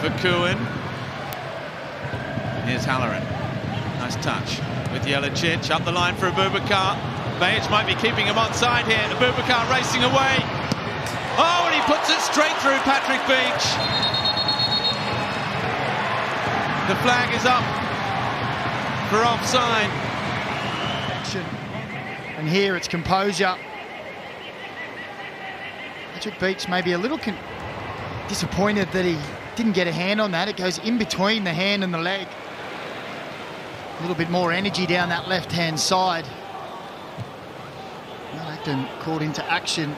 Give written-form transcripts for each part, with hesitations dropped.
for Kuhn. Here's Halloran. Nice touch with Jelicic. Up the line for Abubakar. Bajic might be keeping him onside here. Abubakar racing away. Oh, and he puts it straight through Patrick Beach. The flag is up for offside. And here it's composure. Patrick Beach may be a little disappointed that he didn't get a hand on that. It goes in between the hand and the leg. A little bit more energy down that left-hand side. Acton called into action.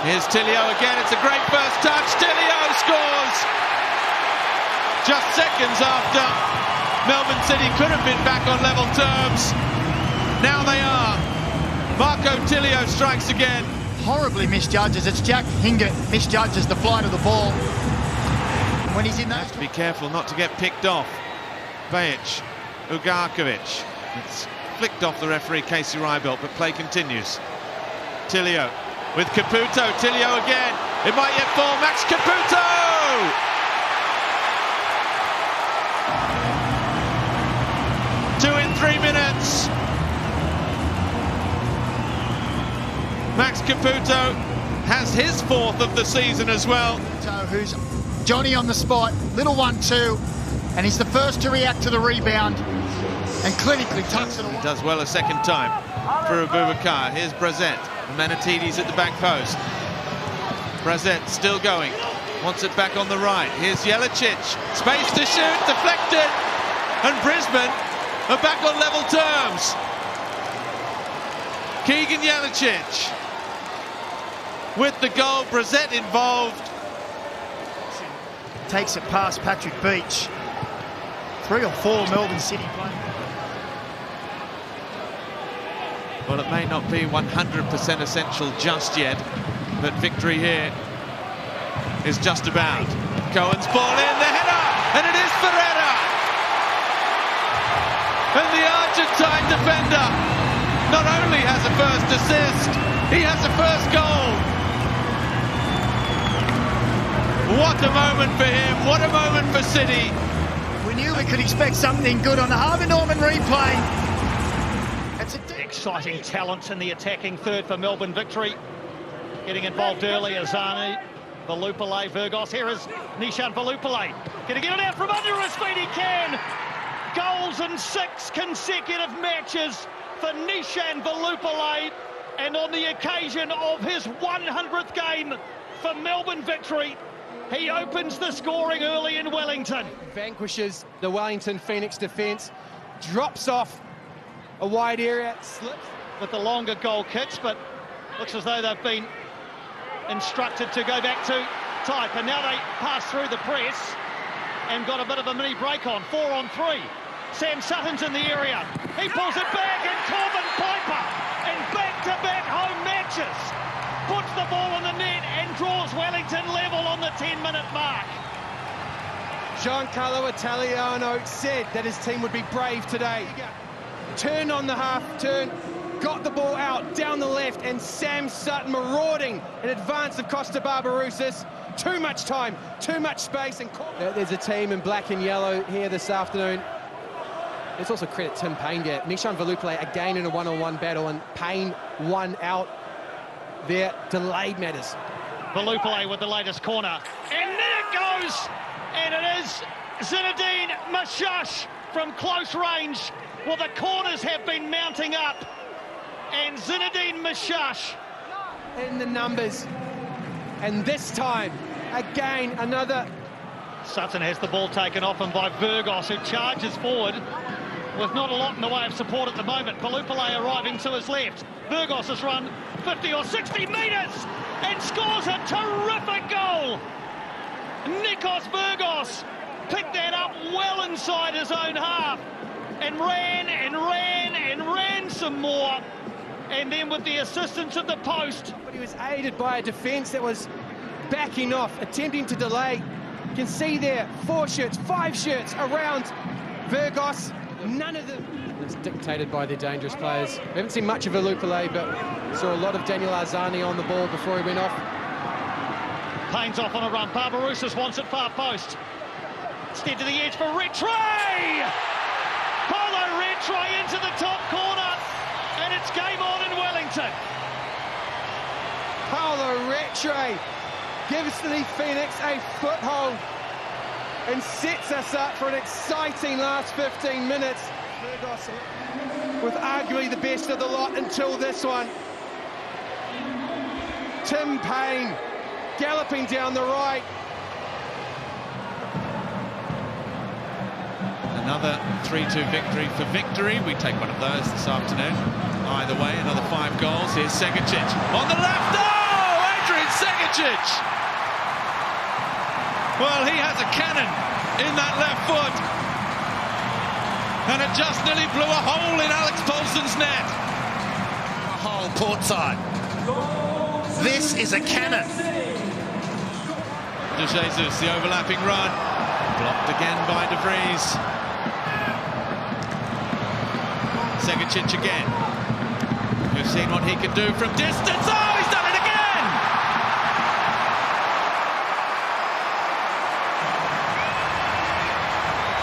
Here's Tilio again. It's a great first touch. Tilio scores! Just seconds after Melbourne City could have been back on level terms. Now they are. Marco Tilio strikes again. Horribly misjudges. It's Jack Hingett misjudges the flight of the ball. When he's in that... Has to be careful not to get picked off. Bajic, Ugarkovic. It's flicked off the referee, Casey Rybelt, but play continues. Tilio with Caputo. Tilio again. It might yet fall. Max Caputo! 2 in 3 minutes. Max Caputo has his 4th of the season as well. Who's Johnny on the spot, little 1-2, and he's the first to react to the rebound and clinically tucks it away. He does well a second time for Abubakar. Here's Brazet. Manatidis at the back post. Brazet still going. Wants it back on the right. Here's Jelicic. Space to shoot. Deflected. And Brisbane are back on level terms. Keegan Jelicic with the goal. Brazet involved. Takes it past Patrick Beach. 3 or 4 Melbourne City players. Well, it may not be 100% essential just yet, but victory here is just about. Cohen's ball in, the header, and it is Ferreira. And the Argentine defender not only has a first assist, he has a first goal. What a moment for him, what a moment for City. We knew we could expect something good on the Harvey Norman replay. It's exciting talents in the attacking third for Melbourne victory. Getting involved early, Azani, Valupale, Virgos. Here is Nishan Valupale. Can he get it out from under his feet? He can. Goals in 6 consecutive matches for Nishan Valupale. And on the occasion of his 100th game for Melbourne victory, he opens the scoring early in Wellington. Vanquishes the Wellington Phoenix defence, drops off a wide area, slips with the longer goal kicks, but looks as though they've been instructed to go back to type, and now they pass through the press and got a bit of a mini break on. 4 on 3. Sam Sutton's in the area. He pulls it back, and Corbin Piper in back-to-back home matches puts the ball in the net and draws Wellington level on the 10-minute mark. Giancarlo Italiano said that his team would be brave today. Turned on the half turn, got the ball out down the left, and Sam Sutton marauding in advance of Costa Barbarouses. Too much time, too much space, and there's a team in black and yellow here this afternoon. Let's also credit Tim Payne there. Nishan Valupale again in a one-on-one battle, and Payne won out their delayed matters. Valupale with the latest corner, and then it goes, and it is Zinedine Mashash from close range. Well, the corners have been mounting up, and Zinedine Mashash in the numbers, and this time again another. Sutton has the ball taken off him by Virgos, who charges forward with not a lot in the way of support at the moment. Valupale arriving to his left. Virgos has run 50 or 60 metres and scores a terrific goal. Nikos Virgos picked that up well inside his own half and ran and ran and ran some more, and then with the assistance of the post. But he was aided by a defence that was backing off, attempting to delay. You can see there 4 shirts, 5 shirts around Virgos. None of them. It's dictated by their dangerous players. We haven't seen much of Valupale, but saw a lot of Daniel Arzani on the ball before he went off. Payne's off on a run. Barbarouses wants it far post. Instead to the edge for Rattray! Paulo Rattray into the top corner, and it's game on in Wellington. Paulo Rattray gives the Phoenix a foothold and sets us up for an exciting last 15 minutes. Burgos with arguably the best of the lot until this one. Tim Payne galloping down the right. Another 3-2 victory for Victory. We take one of those this afternoon. Either way, another 5 goals. Here's Segicic on the left. Oh, Adrian Segicic! Well, he has a cannon in that left foot. And it just nearly blew a hole in Alex Paulson's net. A hole port side. This is a cannon. De Jesus, the overlapping run. Blocked again by De Vries. Segicic again. We've seen what he can do from distance. Oh, he's done it again!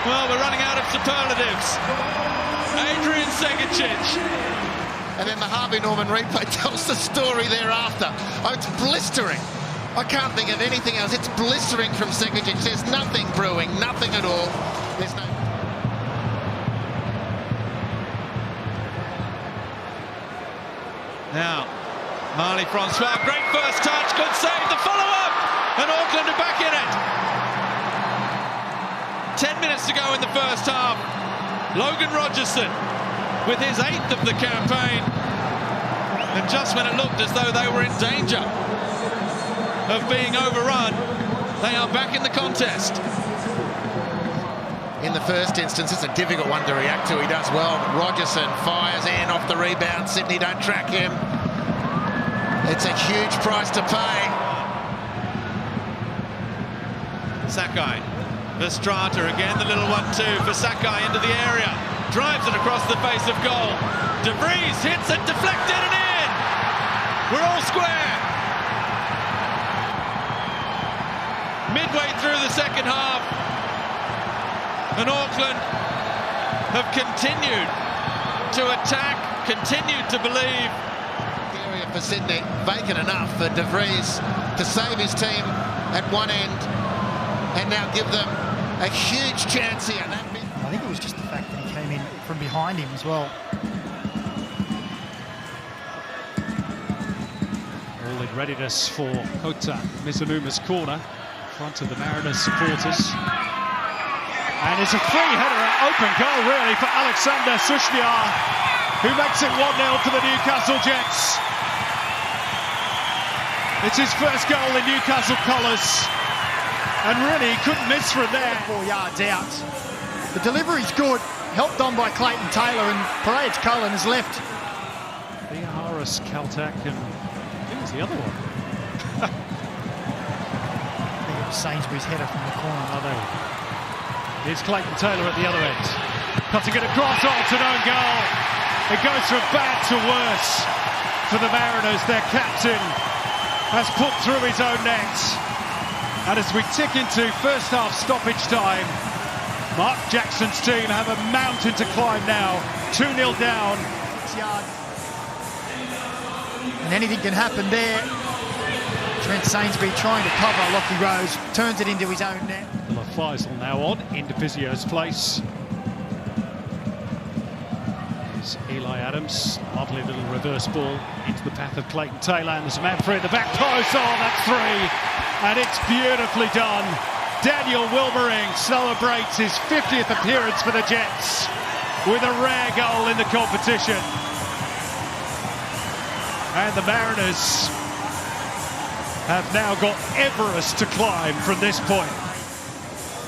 Well, we're running out of superlatives. Adrian Segicic. And then the Harvey Norman replay tells the story thereafter. Oh, it's blistering. I can't think of anything else. It's blistering from Segicic. There's nothing brewing, nothing at all. There's no... Now, Marley Francois, great first touch, good save, the follow-up, and Auckland are back in it. 10 minutes to go in the first half. Logan Rogerson with his 8th of the campaign. And just when it looked as though they were in danger of being overrun, they are back in the contest. In the first instance, it's a difficult one to react to. He does well. Rogerson fires in off the rebound. Sydney don't track him. It's a huge price to pay. Sakai, Verstrata again, the little 1-2 for Sakai into the area. Drives it across the face of goal. De Vries hits it, deflected and in. We're all square. Midway through the second half, and Auckland have continued to attack, continued to believe. The area for Sydney, vacant enough for De Vries to save his team at one end and now give them a huge chance here. I think it was just the fact that he came in from behind him as well. All in readiness for Hota Mizunuma's corner, in front of the Mariners supporters. And it's a free header, an open goal really for Alexander Sushniar, who makes it 1-0 for the Newcastle Jets. It's his first goal in Newcastle colours, and really he couldn't miss from there. 4 yards out. The delivery's good, helped on by Clayton Taylor, and Parades Cullen has left. Harris, Caltac, and who was the other one? I think it was Sainsbury's header from the corner. Oh, there we go. Here's Clayton Taylor at the other end. Cutting it across, it's an own goal. It goes from bad to worse for the Mariners. Their captain has put through his own net. And as we tick into first half stoppage time, Mark Jackson's team have a mountain to climb now. 2-0 down. 6 yards. And anything can happen there. Trent Sainsbury trying to cover Lockie Rose, turns it into his own net. Faisal now on into Vizio's place. There's Eli Adams, lovely little reverse ball into the path of Clayton Taylor, and there's a man free at the back post. Oh, that's 3, and it's beautifully done. Daniel Wilmering celebrates his 50th appearance for the Jets with a rare goal in the competition. And the Mariners have now got Everest to climb from this point.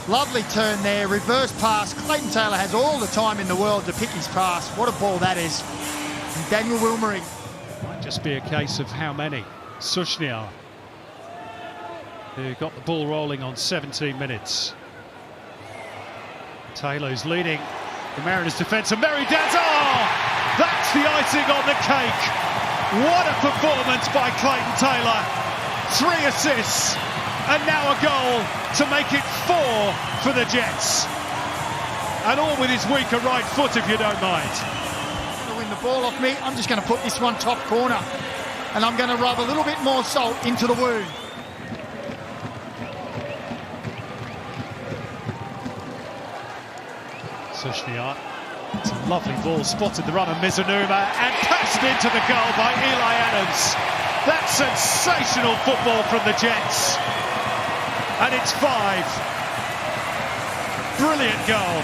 Lovely turn there, reverse pass. Clayton Taylor has all the time in the world to pick his pass. What a ball that is. And Daniel Wilmering. Might just be a case of how many. Sushniar, who got the ball rolling on 17 minutes. Taylor's leading the Mariners' defence, and Mary Daz, that's the icing on the cake. What a performance by Clayton Taylor. 3 assists and now a goal to make it 4 for the Jets. And all with his weaker right foot, if you don't mind. To win the ball off me, I'm just going to put this one top corner, and I'm going to rub a little bit more salt into the wound. Sushniar, it's a lovely ball, spotted the run of Mizunuma and passed into the goal by Eli Adams. That's sensational football from the Jets. And it's 5. Brilliant goal.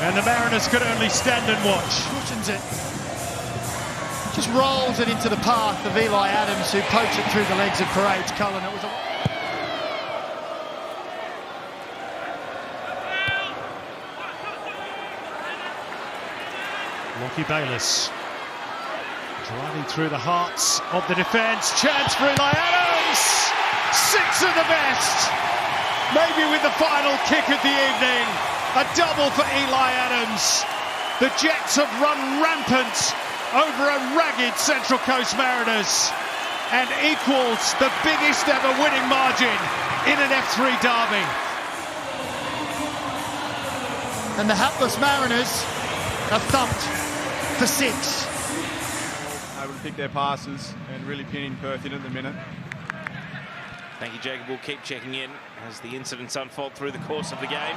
And the Mariners could only stand and watch. Cushions it. Just rolls it into the path of Eli Adams, who pokes it through the legs of Parades Cullen. It was Lockie Bayliss driving through the hearts of the defence. Chance for Eli Adams. 6 of the best. Maybe with the final kick of the evening. A double for Eli Adams. The Jets have run rampant over a ragged Central Coast Mariners and equals the biggest ever winning margin in an F3 derby. And the hapless Mariners are thumped for 6. Able to pick their passes and really pinning Perth in at the minute. Thank you, Jacob. We'll keep checking in as the incidents unfold through the course of the game.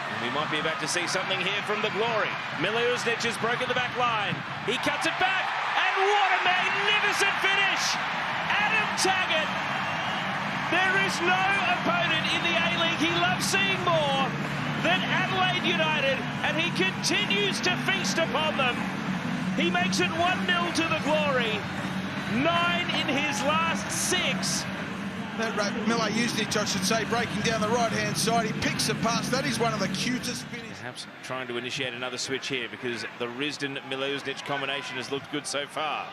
And we might be about to see something here from the Glory. Milojevic has broken the back line. He cuts it back, and what a magnificent finish! Adam Taggart. There is no opponent in the A-League he loves seeing more than Adelaide United, and he continues to feast upon them. He makes it 1-0 to the Glory. 9 in his last 6. That Milojevic, I should say, breaking down the right-hand side. He picks the pass. That is one of the cutest finishes. Perhaps trying to initiate another switch here because the Risdon-Milojevic combination has looked good so far.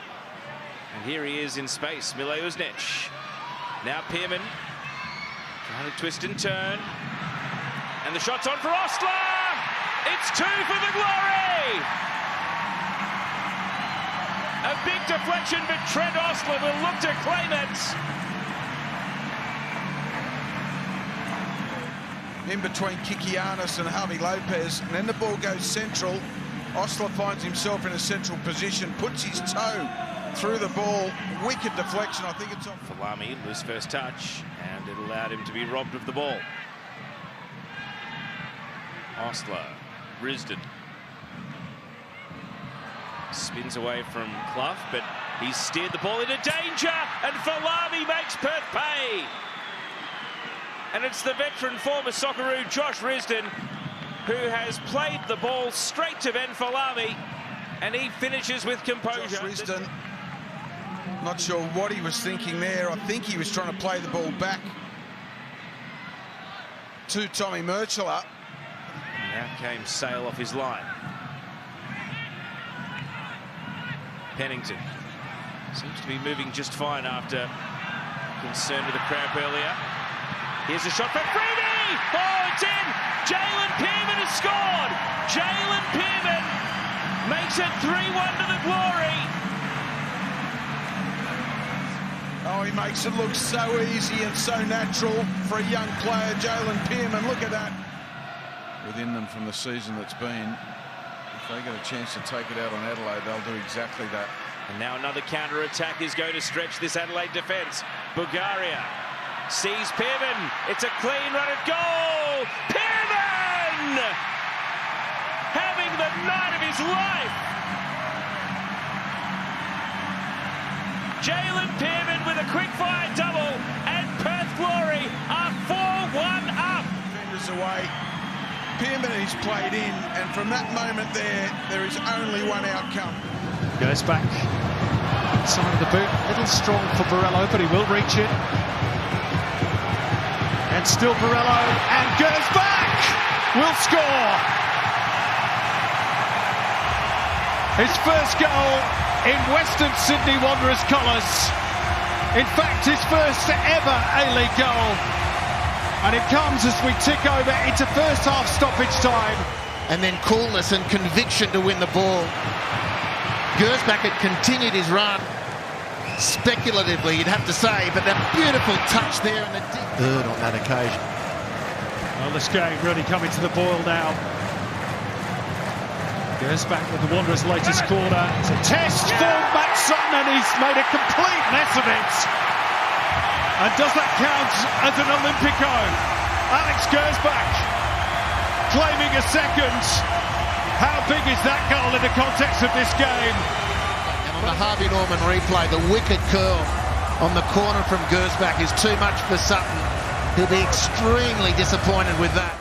And here he is in space, Milojevic. Now Pearman trying to twist and turn. And the shot's on for Ostler! It's 2 for the Glory! A big deflection, but Trent Ostler will look to claim it. In between Kikianis and Harvey Lopez, and then the ball goes central. Ostler finds himself in a central position, puts his toe through the ball. Wicked deflection, I think it's on. Falami, loose first touch, and it allowed him to be robbed of the ball. Ostler, Risdon. Spins away from Clough, but he's steered the ball into danger, and Falami makes Perth pay. And it's the veteran former Socceroo, Josh Risdon, who has played the ball straight to Ben Falami, and he finishes with composure. Josh Risdon, not sure what he was thinking there. I think he was trying to play the ball back to Tommy Murchler. Now came Sale off his line. Pennington seems to be moving just fine after concern with the cramp earlier. Here's a shot from Freedy! Oh, it's in! Jalen Pearman has scored! Jalen Pearman makes it 3-1 to the Glory. Oh, he makes it look so easy and so natural for a young player, Jalen Pearman. Look at that. Within them from the season that's been, if they get a chance to take it out on Adelaide, they'll do exactly that. And now another counter-attack is going to stretch this Adelaide defence. Bulgaria sees Pearman. It's a clean run at goal. Pearman! Having the night of his life. Jalen Pearman with a quick-fire double, and Perth Glory are 4-1 up. Defenders away. Pearman is played in, and from that moment there is only one outcome. Goes back. Side of the boot. A little strong for Borello, but he will reach it. And still Borello, and goes back! Will score! His first goal in Western Sydney Wanderers colours. In fact, his first ever A-League goal. And it comes as we tick over into first half stoppage time. And then coolness and conviction to win the ball. Gersbach had continued his run speculatively, you'd have to say, but that beautiful touch there in the third on that occasion. Well, this game really coming to the boil now. Gersbach with the Wanderers' latest corner. It's a test for Matt Sutton, and he's made a complete mess of it. And does that count as an Olympico? Alex Gersbach claiming a second. How big is that goal in the context of this game? On the Harvey Norman replay, the wicked curl on the corner from Gersbach is too much for Sutton. He'll be extremely disappointed with that.